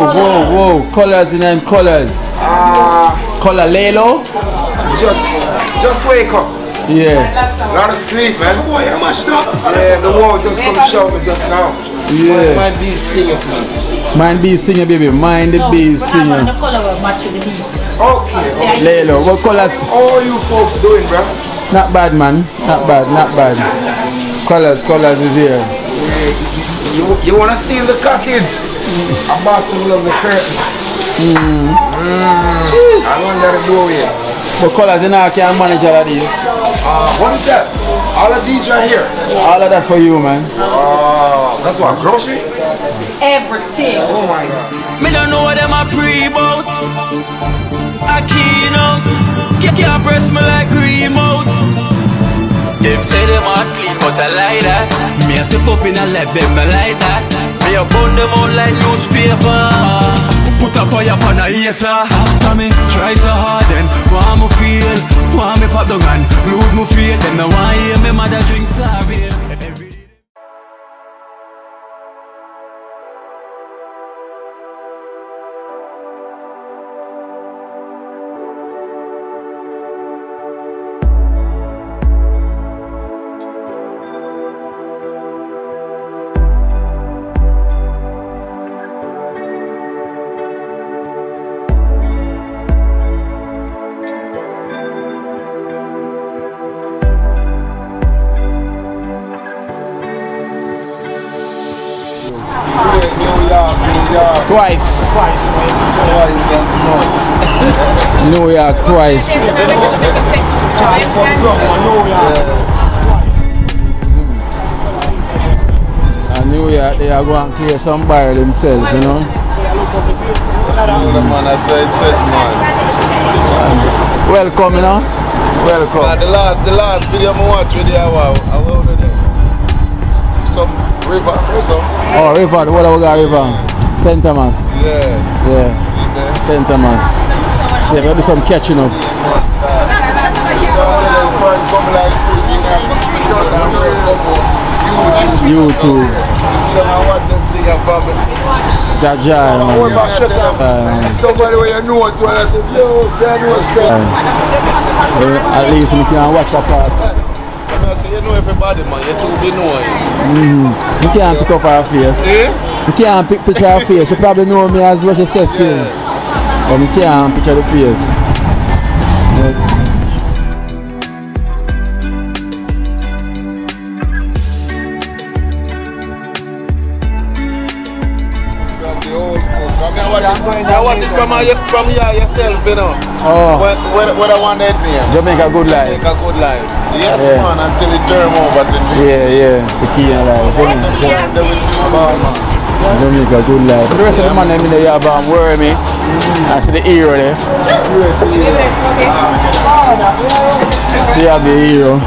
Whoa, colors in them colors. Color Lelo? Just wake up. Yeah. A lot of sleep, man. Yeah, the wall just come show me just now. Yeah. Mind bees stinger, please. Mind bees stinger, baby. Mind the bees stinger. The color will match with the bees. Okay. Lelo, what colors? How are you folks doing, bro? Not bad, man. Not bad. Colors is here. You wanna see the cottage? I'm about to love the curtain. I want that to go here. What colors in I can manage all of these? What is that? All of these right here. All of that for you, man. That's what, grocery? Everything. Oh my God. Me don't know what them a pre-bout. A Kino. Can't press me like remote. Them say them a clean, but I like that. Me a step up in a left, them I like that. Me a burn them out like newspaper. Put a fire upon a hater. After me try so hard, then want me feel, want me pop down and lose me faith. Them no want hear me mother drink sorry. Twice. New York twice. And New York, they are going to clear some barrel themselves, you know. Welcome, you know. Welcome. The last video I watched with you, I over there. Some river or some. Oh, river, what have we got river? St. Thomas. Yeah. St. Thomas. Yeah, we gotta do some catching up. YouTube. Jaja, somebody where you know it, and I said, yo, I know stuff. At least we can watch a part. I say, you know everybody, man. You two be knowing. You can't pick up our face. You can't picture our face. You probably know me as what you say still. But you can't picture the face. I want it from here yourself, you know. Oh. What I wanted name. Jamaica good life. Jamaica good life. Yes, Yeah. man, until it turn over to Yeah. The key in life. Jamaica good life. The rest of the man them in the yard worry me. I see the hero there. See how the hero.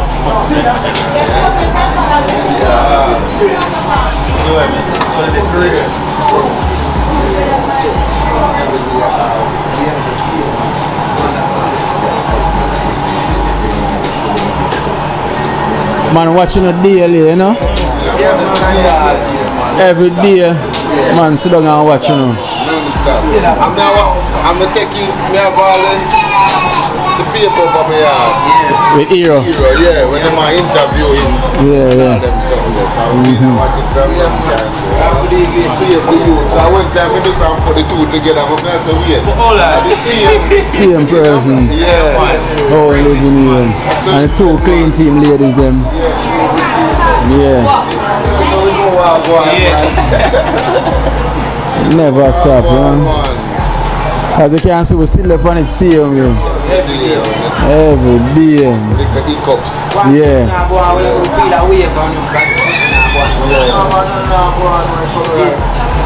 Man watching a daily, you know? Every day, man sit down and watch, you know. I'm taking me have all the paper for me With hero. yeah, when them are interviewing Yeah. them so watch it from them see the youth. So I went there and do some put the two together, but that's a weird. Same person. Yeah. Oh, living here. And the two clean team ladies them. Yeah. Never stop, man. As you can see, we still up on it same way. Every day. The hiccups. Yeah.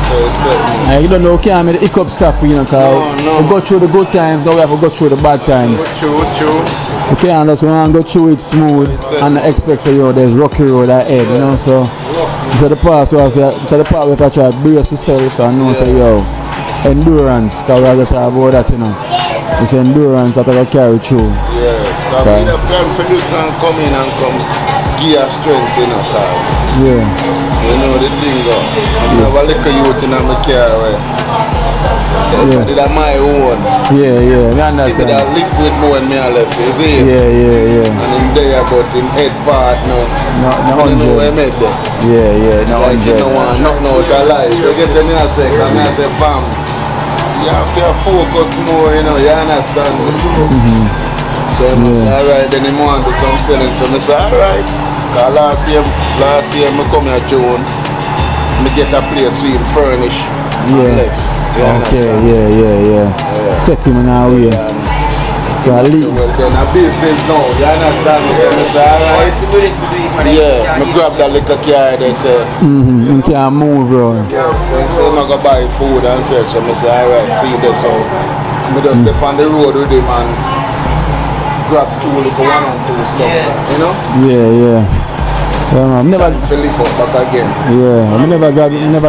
So it's And you don't know, can't make the hiccup stop, you know, because we go through the good times, now we have to go through the bad times. True. You can't just want to go through it smooth and expect so there's rocky road ahead, you know, so it's the part we have to try to brace yourself and know say yo, endurance, because we have to talk about that, you know. It's endurance that I will carry through. Yeah, because we have plan for this and come in and come give us strength in our cars. Yeah. You know the thing go. I have a little youth in my car where Yeah. Did I my own. Yeah, me Did I understand. live with more when me I left, you see? Yeah. And in there about him head part now. No I don't know where 100. I met there. Yeah, no Like you 100. know want nothing out of life. You get them here say, and I say, bam. You have to focus more, you know, you understand me? So I say, alright, then he want to do some selling. So I say, alright. Because last year I come here June. I get a place for him furnish and left. You Okay, understand? yeah. Set him in our way. So at least. Well, then a business now, you understand me? So I say, alright. Yeah, I grab that little car, they say. You can't move around. Yeah, so I'm going to buy food and sell. So I say, alright, see this. So I just step on the road with him and grab two little 1 and 2 stuff. You know? Yeah. Man, never. Lift up back again. Yeah, I never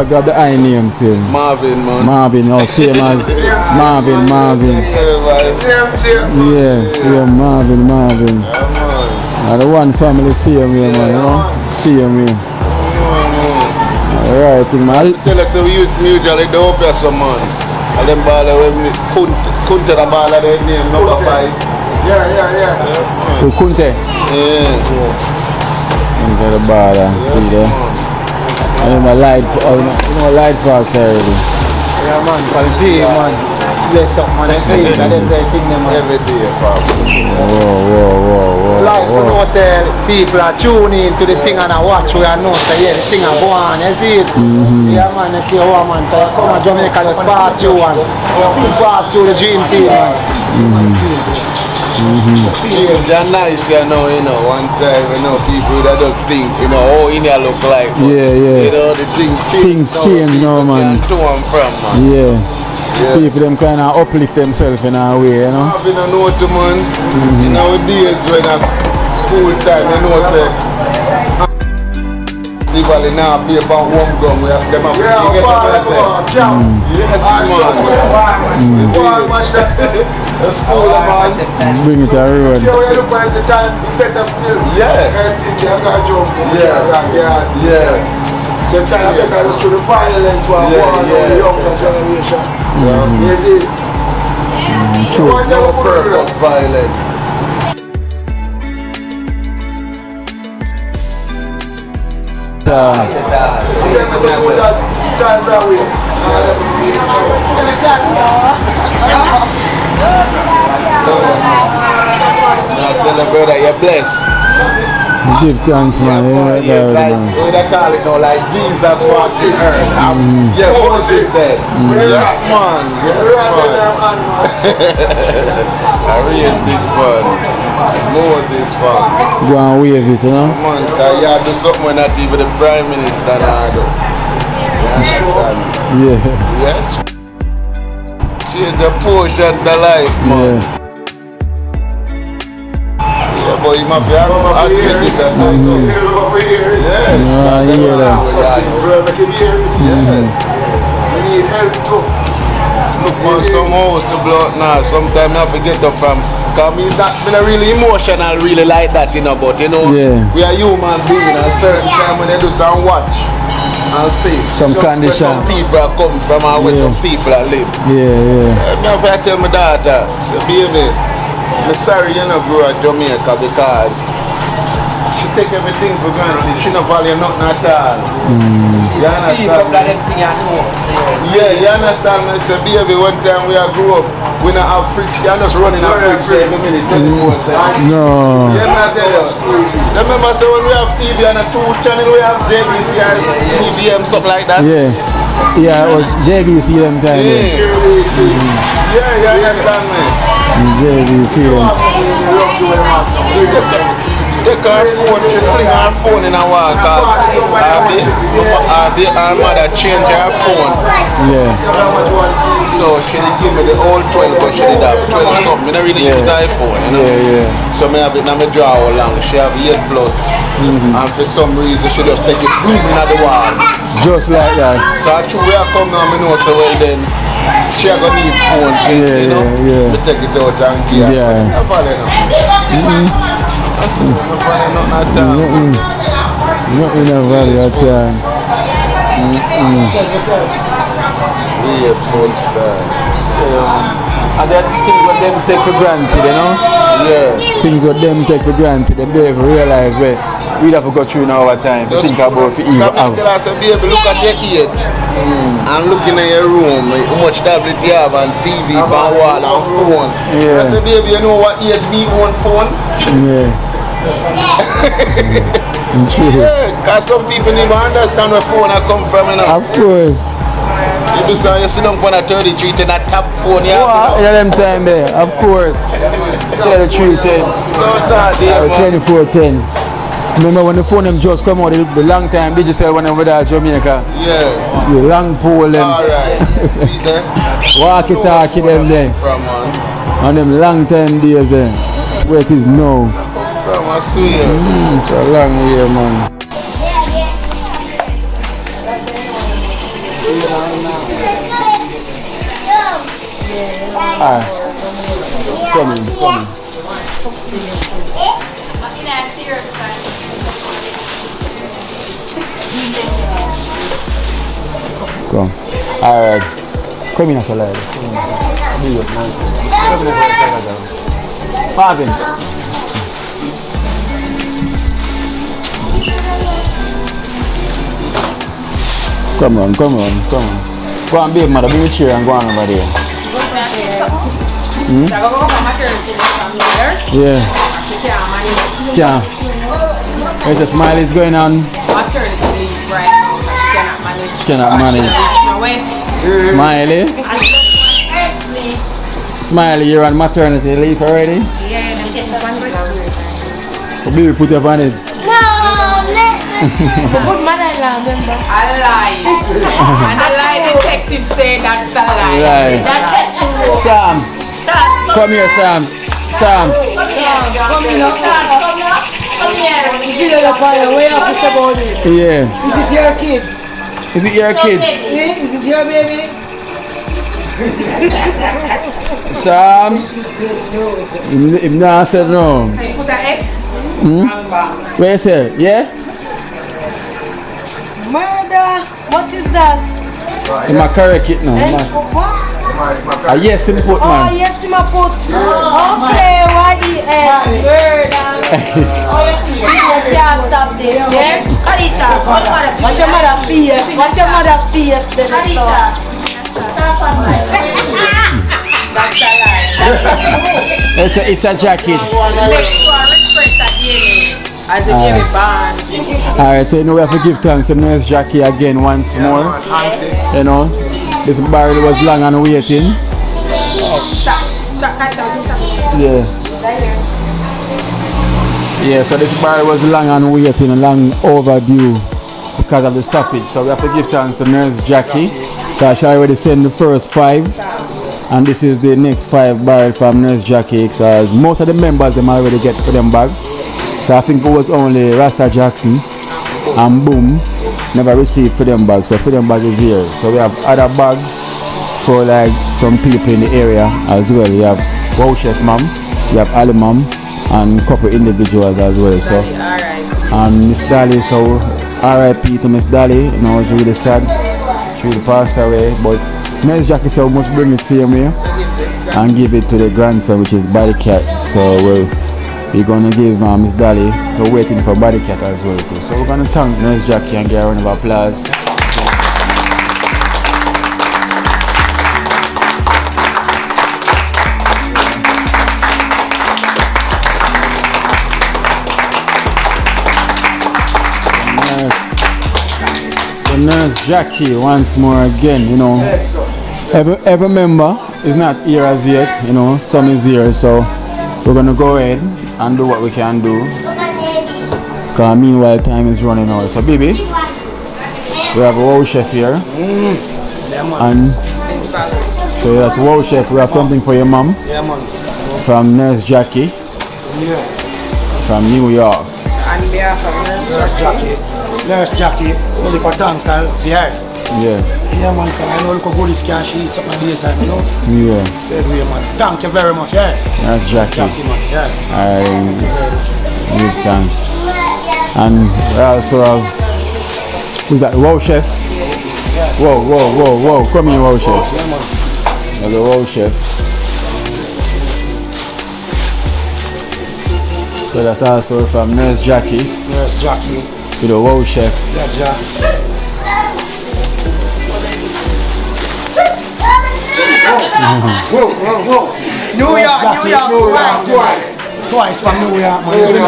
got the I name still. Marvin, man. Marvin, same as Marvin. Yeah, Marvin. And the one family same way, man, you know? Same way. Alright, man. Tell us we usually do up here some man. And them baller when we couldn't the baller their name number 5. Yeah. We Kunte. Yeah. Into the bar and see there. I know my light, light parks already. Yeah, man, for the day, man. Bless up, man. I say that is the thing, man. Every day, fam. Whoa. Like, you know, say, people are tuning to the thing and I watch, we are know, say, yeah, the thing are go on, you see it? Yeah, man, you care what, man. So you come to Jamaica, just pass through one. You pass through the dream team, man. Change are nice, you know, one time, people that just think, oh, India look like. But, Yeah. the things change now, man. To and from, man. Yeah. People them kind of uplift themselves in a way, you know. I've been a note, man. Nowadays, when I'm school time, say, people now pay for home ground. We have them up. Yes, man. The school, man. Bring it to the road. Yeah, we look at the time, it's better still. Yeah. So time better is through the violence one the younger generation. You see? True. No purpose violence. Tell the brother you're blessed. Give thanks, man. Yeah, like, what they call it now, like Jesus was in earth. Yeah, Moses said. Yes, man. I really think, man. Moses, man. Go and wave it, you know? Man, because you do something when not even the Prime Minister now do. You understand? Yeah. Yes. Change the portion of life, man. But you might be able to admit it as I go. I hear that. We need help too. Look, man, some house to blow up now. Sometimes I have to get up from. Because I'm not really emotional, really like that, but we are human beings. At a certain time when they do some watch and see. Some condition. Where some people are coming from and where some people are live. Yeah. I have to tell my daughter, say, baby, I'm sorry you not grow at Jamaica because she take everything for granted. She not value nothing at all. You understand me? Yeah, you understand me? Say, baby, one time we grew up, we not have fridge. You just running a fridge every minute, 24/7. No. Yeah, man, I tell you. Remember, so when we have TV and a 2 channel, we have JBC and EVM, something like that. Yeah, it was JBC them time. Yeah, you understand me? JBC them. Take her phone, she fling her phone in her wall because her mother changed her phone. Yeah. So she didn't give me the old 12, but she did have 12 something. I don't really use her phone, Yeah. So I have it in my drawer long. She have 8 plus. And for some reason she just take it boom in the wall. Just like that. So I true where I come now, I know so well then she gonna need phone for Yeah. Me take it out and give her. Yeah. I follow now. Nothing value at time. Yes, full style. And there are things what them take for granted, you know? Yeah. Things what them take for granted, them don't even realize where we have to go through in our time to think about it even Come tell us, baby, look at your age and looking in your room, how much tablet you have and TV, and wall and phone. Yeah. I say, baby, you know what age me own phone? Yeah. Yeah, because some people need to understand where phone I come from, you know. Of course. You do so, you sit down on a 33 to that top phone, you Wow, have, in them time there, of course. 3310, no, that day, man. 2410. Remember when the phone them just come out, the long time digital when they were there Jamaica. Yeah. The long pole them. Alright. See there? Walkie-talkie them there. From, man. And them long time days there. Where it is now. From a sweet. It's a long year, man. Alright. Coming. Come. Alright. Come in as a lady. Big up, man. Marvin. Come on. Go on, babe, mother. Bring a chair and go on over there. Yeah. Yeah. There's a smile is going on. Maternity leave right now. She Cannot manage. Smiley. Smiley, you're on maternity leave already? The baby put up on it. Good mother-in-law, remember? A lie. And a lie detective say that's a lie. Right. That's true. Sam. Come here, Sam. Sam. Come here. Come here. Where have to say about this? Yeah. Is it your kids? Is it your kids? Is it your baby? Sam's? If not, I said no. Put an X. Where you say? Yeah? Murder. What is that? In my correct it now. Yes, him put man. Oh, yes, him a put. Okay, Y-E-S. Murder. You can't stop this, yeah? Carissa, watch your mother face. Watch your mother face. Carissa. That's a lie. It's a jacket. Make sure I request a DNA as a baby band. Alright, so you know we have to give thanks to Nurse Jackie again once more. You know, this barrel was long and waiting. Yeah. Yeah, so this barrel was long and waiting, long overdue because of the stoppage. So we have to give thanks to Nurse Jackie. So she already sent the first 5. And this is the next 5 barrel from Nurse Jackie, because most of the members them already get for them bag. So I think it was only Rasta Jackson and Boom never received for them bag. So for them bag is here. So we have other bags for like some people in the area as well. We have Wow Chef Mom, we have Ali Mom, and couple individuals as well. So and Miss Dolly, so RIP to Miss Dolly, you know, it's really sad. She really passed away, but Nurse Jackie said we must bring it same here and give it to the grandson, which is Body Cat. So we're gonna give Miss Dolly to waiting for Body Cat as well too. So we're gonna thank Nurse Jackie and give her a round of applause. Nurse Jackie once more again, you know. Every member is not here as yet, you know, some is here, so we're gonna go ahead and do what we can do. Because meanwhile time is running out. So baby, we have a Wow Chef here. And so that's Wow Chef, we have something for your mom. Yeah, man. From Nurse Jackie. Yeah. From New York. On behalf of Nurse Jackie. Nurse Jackie, only for thanks and the heart. Yeah. Yeah, man, I know look how good this can she eats up my daytime, you know? Yeah. Said we, man. Thank you very much, yeah. Nurse Jackie. Jackie, man, yeah. I give thanks. And we also have, who's that? Wow Chef? Whoa. Come here, Wow Chef. Yeah, man. There's the wow chef. So that's also from Nurse Jackie. Nurse Jackie. To the wow chef. That's Jack. Whoa. New York, Twice from New York, man. Isn't it?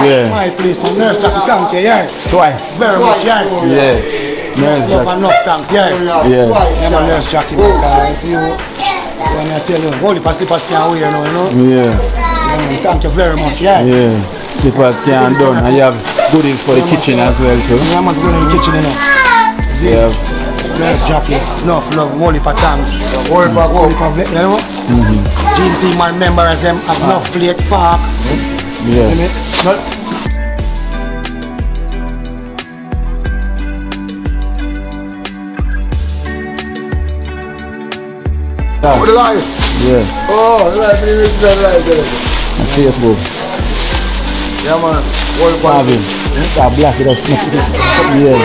Yeah. My place, man. Nurse Jackie, thank you, yeah. Twice. Very much, yeah. Yeah. Nurse Love Jackie. enough, thanks, yeah. Yeah. Yeah, man, Nurse Jackie, because you, when I tell you, holy slippers can't wear now, you know. Yeah. Yeah, man, thank you very much, yeah. Yeah. Slippers can done. And you have goodies for the kitchen as well too. Yeah, man, going in the kitchen, you know. Yeah. Nurse Jackie, enough love, holy thanks. Holy you know. GT man members them have enough plate, fork. Yeah. For the life. Yeah. Oh, the life is the And Facebook. Yeah, man. Marvin. Black it up. Yeah.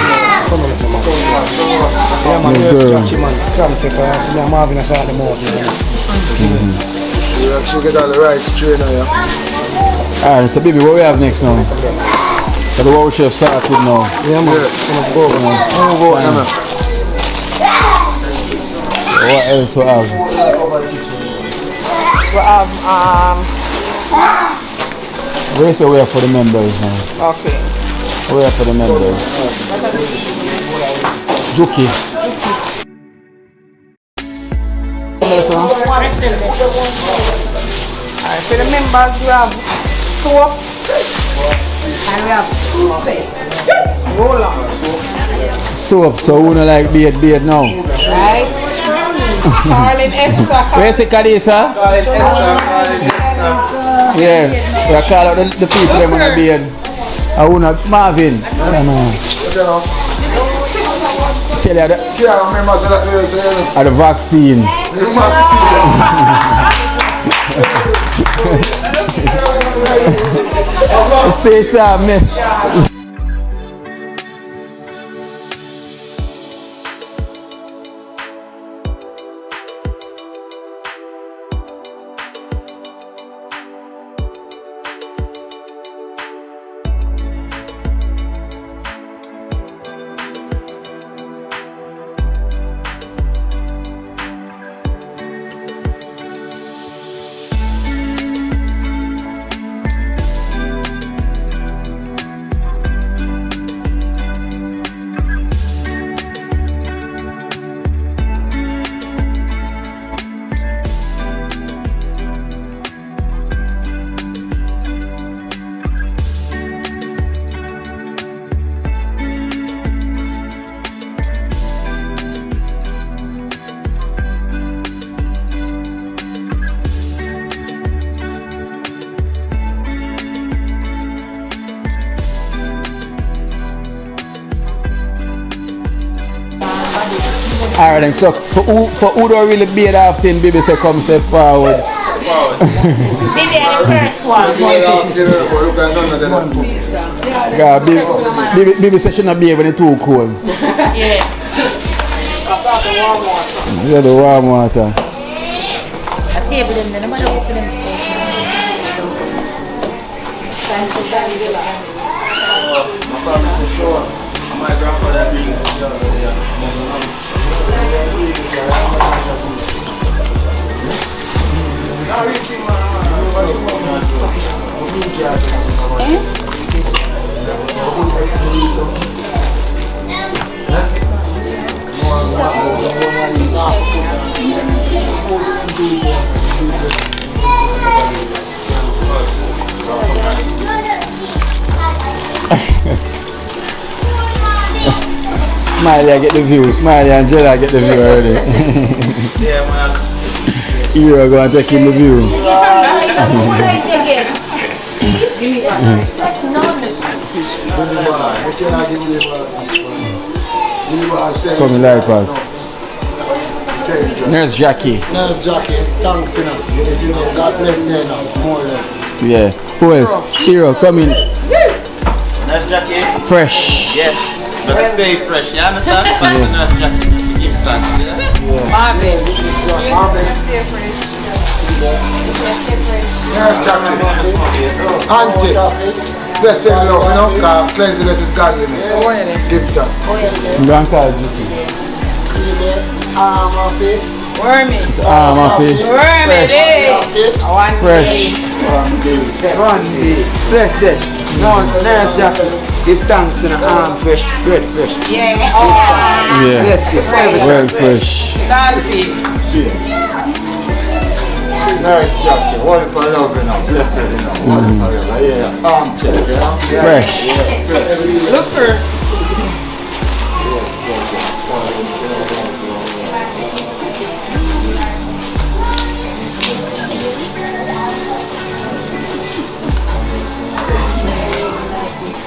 Yeah, man, Yeah, Nurse girl. Jackie, man. Come take us, me and Marvin as the motor. You actually get all the right trainer, yeah. Alright, so baby, what we have next now? So the wow chef started now. Yeah, man. I'm gonna go now. What else we have? We say we are for the members now. Okay. We are for the members. Juki. Alright, for the members we have soap and we have toothpaste. Roll on. Soap, so we don't like beard now. Right? Carlin Esther. Where's the Kadisa? Yeah, we call out the people them on the beard. I want Marvin. Tell you the vaccine. Say something. Alright then, so for who don't really beard often, baby say come step forward. Maybe the first one. Yeah, baby say she not beard when it's too cold. Yeah. Yeah, the warm water. A table in there, nobody open it. My grandfather brings Smiley, I get the view. Smiley and Jella, I get the view already. Yeah, man. You are going to take in the view. Coming like us. Nurse Jackie. Nurse Jackie, thanks, you know. God bless you, you know. More love. Yeah. Who else? Hero, come in. Nurse Jackie. Fresh. Yes. But stay fresh, you understand? Nurse Jackie. Marvin. Nurse Jackie. Auntie. Blessed Lord, you know, because cleanliness is godliness. Give that. Blanca. See the arm of it. Wormy. Arm of it. Wormy, Fresh. One day. Blessed. No, Nurse Jackie. Give thanks in the arm fresh, bread fresh. Yeah. Yeah. Bless you. Well fresh. Salty. Nurse Jackie, what if I love you now? Blessed you know. What if I love you? Yeah, arm check, you know? Fresh. Look for.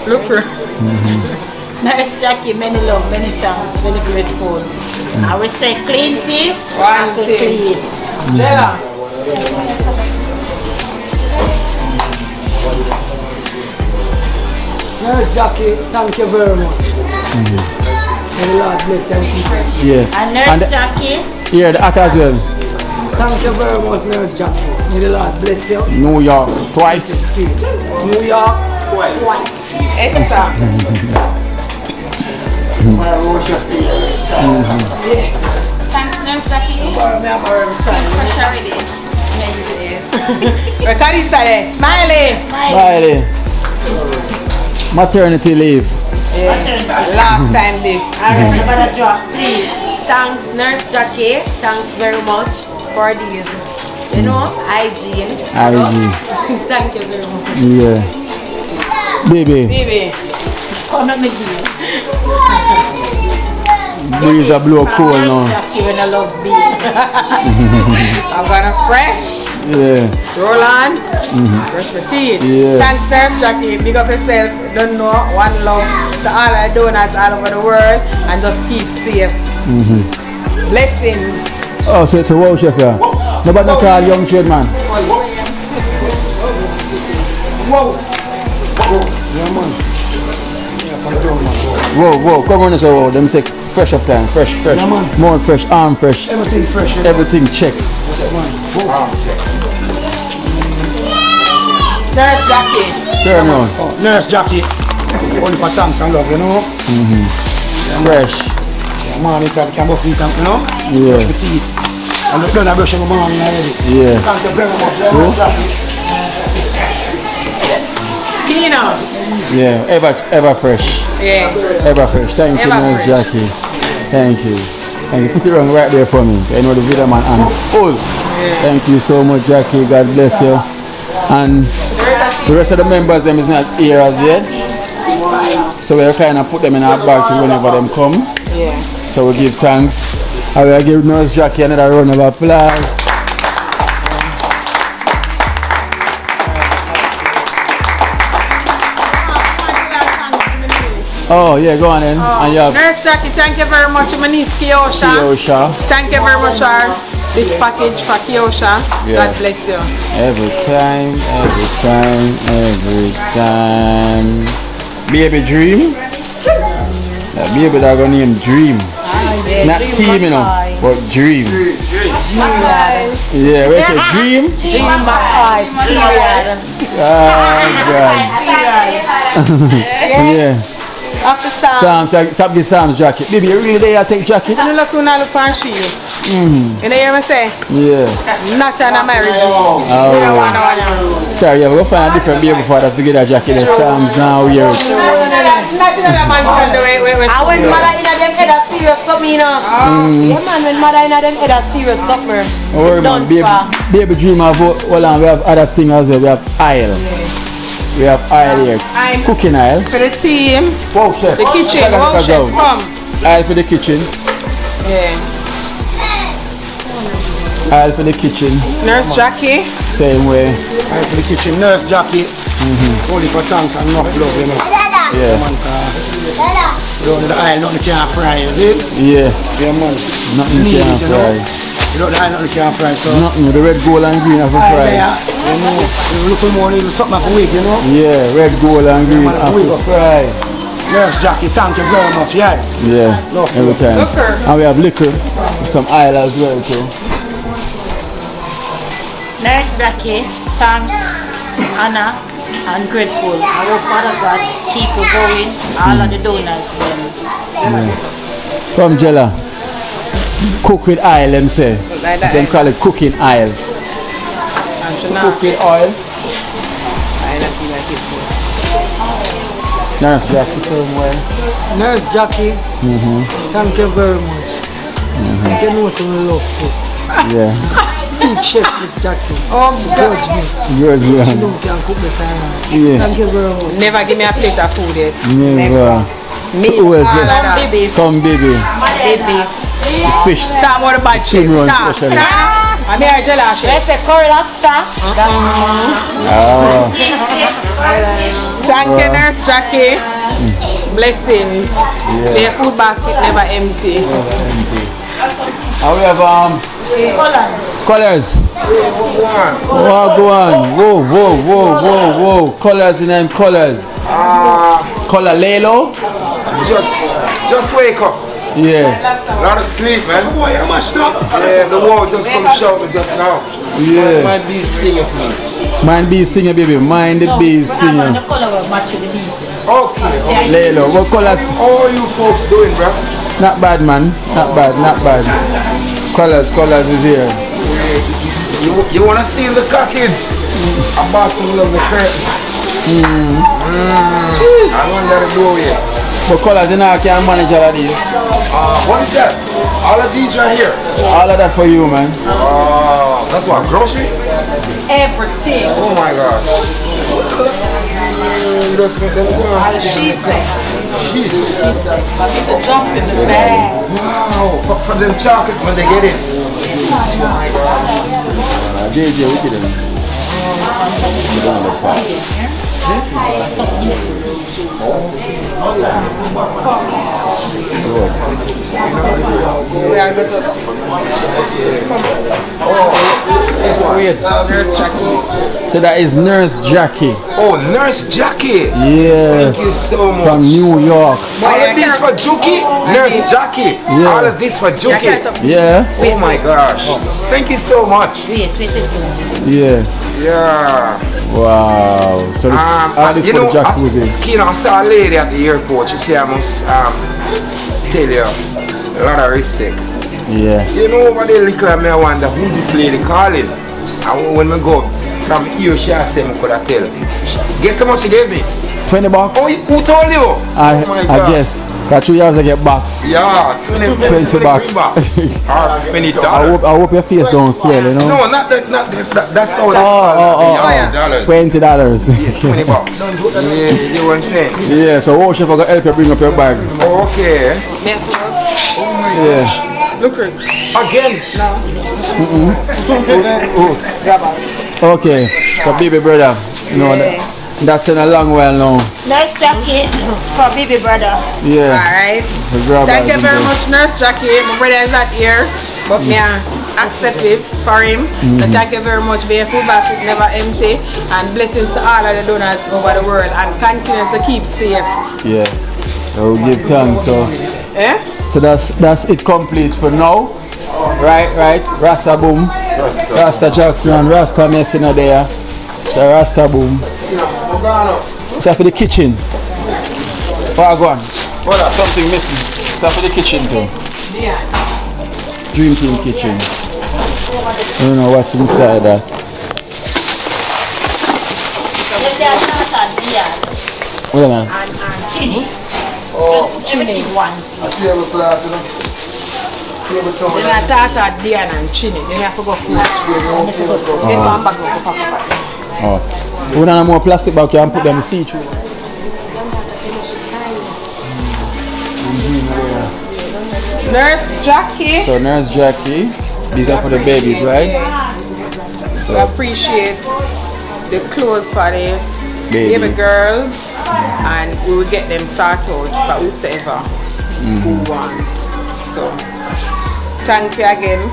Looker. Nurse Jackie, many love, many thanks, very grateful. I will say clean teeth, One to thing. clean. Lela. Nurse Jackie, thank you very much. May the Lord bless and keep us. Yeah. And Nurse Jackie, Yeah, the hat as well. Thank you very much, Nurse Jackie. May the Lord bless you. New York twice. See. New York twice. Esther. thanks Nurse Jackie. Fresh already. Yeah, you did. Carissa there. Smiley. Friday. Maternity leave. Last time this. Alright, better drop, please. Thanks Nurse Jackie. Thanks very much for these. You know, hygiene. IG. Thank you very much. Yeah. Baby. Baby. Come let me give you. Breeze a blow cool now. Nurse Jackie when I love me. I'm gonna fresh. Yeah. Roll on. Brush my teeth. Yeah. Thanks Nurse Jackie. Big up yourself. Don't know. One love to all our donuts all over the world. And just keep safe. Blessings. Oh, so it's a wow chef here. Nobody not call young trade man. Whoa, come on, so wow. Them say fresh up time, fresh. Yeah, man. More fresh, arm fresh, Everything fresh. everything check. Nurse Jackie. Turn on, Oh, Nurse Jackie. Only for thanks and love, you know. fresh. Yeah, man, it can go feet, you know. Yeah. Brush my teeth. And look down and brush my morning already. Yeah. Thank you very much, Nurse Jackie. Kino. Yeah, ever fresh. Yeah. Ever fresh. Thank you, Ever Nurse fresh. Jackie. Thank you. And you put it on right there for me. I know the video man and full. Thank you so much, Jackie. God bless you. And the rest of the members them is not here as yet. So we'll kind of put them in our bag whenever them come. Yeah. So we give thanks. I will give Nurse Jackie another round of applause. Oh yeah, go on then. And you have Nurse Jackie, thank you very much. My niece Kiosha. Kiosha. Thank you very much for this package for Kiosha. Yeah. God bless you. Every time. Baby Dream. That baby that gonna name Dream. Not team, you know, but Dream. Yeah, where's it? Dream? Dream back period. God. Yeah. After Sam. Stop the Sam's jacket. Baby, you really there? I take jacket? You look when I look on she. You know what I say? Yeah. Not on a marriage. Oh. Sorry, yeah, we'll find a different baby for that to get a jacket. The Sam's now here. Not in a mansion the way. I when mother in a them head a serious something, you know. Yeah man, when mother in a them head a serious something. Oh man, baby Dream have, hold on, we have other things as well. We have aisle. We have aisle here. Cooking aisle. For the team. Wow, chef. The kitchen. Wow, chef, come. Aisle for the kitchen. Yeah. Aisle for the kitchen. Nurse Jackie. Same way. Aye, for the kitchen, Nurse Jackie. Only for thanks and enough love, you know. Yeah. Man, down in the aisle, nothing can fry, you see? Yeah. Yeah, man. Nothing Need can it, you know. fry. You know, the aisle, nothing can fry, so. Nothing. The red, gold and green have to Aye, fry. yeah. So, you know, you look more, need something for week, you know. Yeah, red, gold and green Man, have we to go. fry. Nurse Jackie, thank you very much. Yeah. Yeah, Love every time. Liquor. And we have liquor, some oil as well too. Nurse Jackie, thanks, Anna, and grateful. I hope Father God keep you going. All of the donors. From Jella, cook with oil, them say. Like that. Some call it cooking oil. Cook with oil. Nurse Jackie, same way. Nurse Jackie, thank you very much. You can know some love too. Yeah. Big chef is Jackie. Oh, Judge me. Yours, You yeah. know can cook the time. Yeah. Thank you very much. never give me a plate of food yet. Never. Me, Who is all it? of that. Baby, Come, baby. Baby. Fish. Talk about the bad Swim shit. run Talk. specially. I'm here, Jella chef. let's say curry lobster. Oh. Thank you, Nurse Jackie. Blessings. Their food basket never empty. And we have colors. Oh, go on. Whoa. Colors in them colors. Color Lelo. Just wake up. Yeah. A lot of sleep, man. Yeah, the wall just come shout me just now. Yeah. Mind be stinger, please. Mind bees stinger, baby. Mind the bees The stinger. color will match with the bees. Okay. Lelo. What colors? How are you folks doing, bro? Not bad, man. Not bad. Colors is here. You wanna see in the cottage? I bought some love the curtain. I want that to go here. But colors, you know, I can't manage all of these. What is that? All of these right here. All of that for you, man. That's what, grocery? Everything. Oh my gosh. Just make them go and see. People jump in the bag. Wow, for them chocolate when they get in. Oh my God. JJ, we get them. We are going to Wait. Nurse Jackie. So that is Nurse Jackie. Oh, Nurse Jackie. Yeah. Thank you so much. From New York. All of this for Juki? Nurse Jackie. Yeah. All of this for Juki. Yeah. Oh my gosh. Thank you so much. Yeah. Yeah. Wow. So all this you for the know, jacuzzi. Kino, I saw a lady at the airport. She said I must tell you a lot of respect. Yeah. You know, over there, little me, I wonder who's this lady calling. And when we go from here, she said I could have tell. Guess how much she gave me? $20. Oh, who told you? I Oh my God. guess. Got 2 years I get box. Yeah, $20. $20. I hope your face don't swell, you know. No, not that. That's all. $20. $20. Yeah, you know what I'm saying? Yeah, so what chef I help you bring up your bag? Okay. Yeah. Look at Again. Okay, so baby brother, you know that's in a long while now. Nurse Jackie for baby brother. Yeah. Alright. The grab Thank bag you in very there. much, Nurse Jackie. My brother is not here, but me accept it for him. So thank you very much. Your food basket never empty, and blessings to all of the donors over the world, and continue to keep safe. Yeah. So we give thanks. So so that's it complete for now. Right. Rasta boom. Rasta Jackson and Rasta Mess in there. The Rasta boom. So for the kitchen. Oh, go on. Something missing. So for the kitchen too. Dream Team kitchen. I don't know what's inside that. What am I? And chili. Oh, Chili one. Then I thought Diana and Chini. Then I forgot food. Oh. We don't have more plastic bag, you can put them in see through. Nurse Jackie. So Nurse Jackie, these are for the babies, right? So We appreciate the clothes for the baby girls, and we will get them sorted out for whosoever who want. So thank you again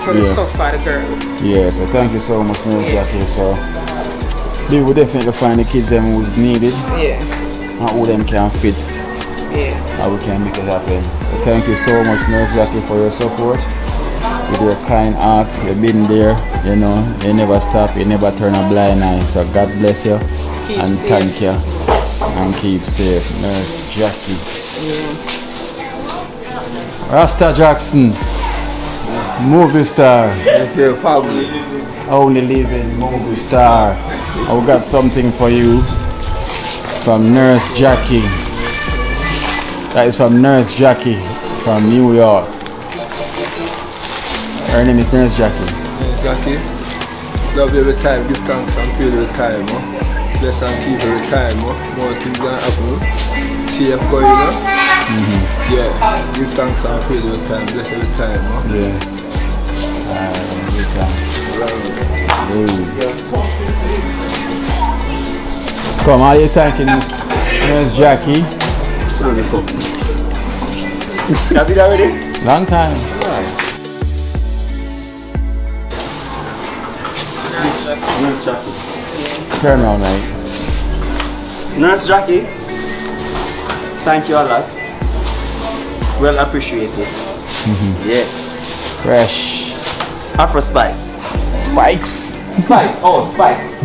for the stuff for the girls. yeah, so thank you so much, Nurse Jackie. So we will definitely find the kids them who's needed. Yeah. and who them can fit. Yeah. And we can make it happen. So thank you so much, Nurse Jackie, for your support. With your kind heart, you've been there, you know, you never stop, you never turn a blind eye. So God bless you and thank you and keep safe. Nurse Jackie. Rasta Jackson, movie star. Family. Only living movie star. I've got something for you from Nurse Jackie. That is from Nurse Jackie from New York. Her name is Nurse Jackie. Nurse Jackie, love you every time, give thanks and praise every time. Bless and keep every time. More things gonna happen. See if going on. Yeah, give thanks and praise every time, bless every time. Yeah. Every time. Come, are you thanking Nurse Jackie? Have you already? Long time. Nurse Jackie. Turn around, mate. Nurse Jackie, thank you a lot. Well appreciated. Yeah. Fresh. Afro Spice. Spikes. Spike. Oh, spikes.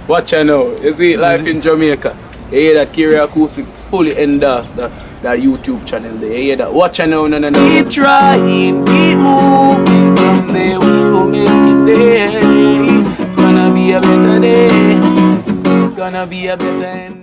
Watch out now, you see life in Jamaica. You hear that Kiri Acoustics fully endorsed that YouTube channel there. You hear that? Watch out now, no. Keep trying, keep moving. Someday we'll make it there. It's gonna be a better day. It's gonna be a better end.